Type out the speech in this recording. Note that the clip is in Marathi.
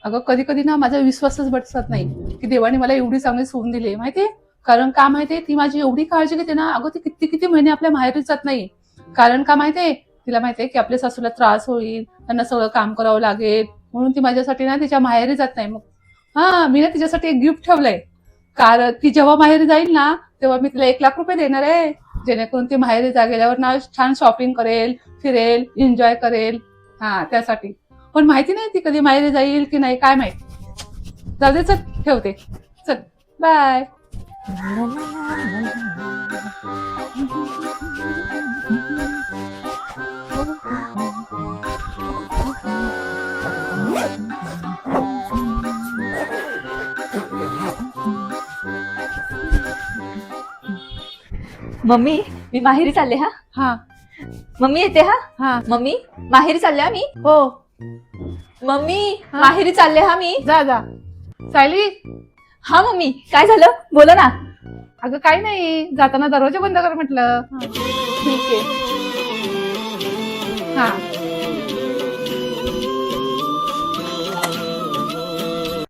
अगं कधी कधी ना माझा विश्वासच बसत नाही की देवाने मला एवढी चांगली सून दिली माहितीये. कारण का माहितीये ती माझी एवढी काळजी घेते ना. अगं ती किती किती महिने आपल्या माहेरी जात नाही. कारण का माहितीये तिला माहितीये की आपल्या सासूला त्रास होईल, त्यांना सगळं काम करावं लागेल, म्हणून ती माझ्यासाठी ना तिच्या माहेरी जात नाही. मग हा मी ना तिच्यासाठी एक गिफ्ट ठेवलंय. कारण ती जेव्हा माहेरी जाईल ना तेव्हा मी तिला 1,00,000 रुपये देणार आहे. जेणेकरून ती माहेरी गेल्यावर ना छान शॉपिंग करेल, फिरेल, एन्जॉय करेल. हा त्यासाठी. पण माहिती नाही ती कधी माहेरी जाईल की नाही काय माहिती. जाऊ दे चल ठेवते. चल बाय. मम्मी मी माहेरी चालले हा. हा मम्मी येते हा. हा मम्मी माहेरी चालले हा मी. हो मम्मी हा? माहेरी चालले हा मी. जा जा. सायली हा मम्मी काय झालं बोला ना. अगं काही नाही जाताना दरवाजा बंद कर म्हटलं. ठीक आहे. हा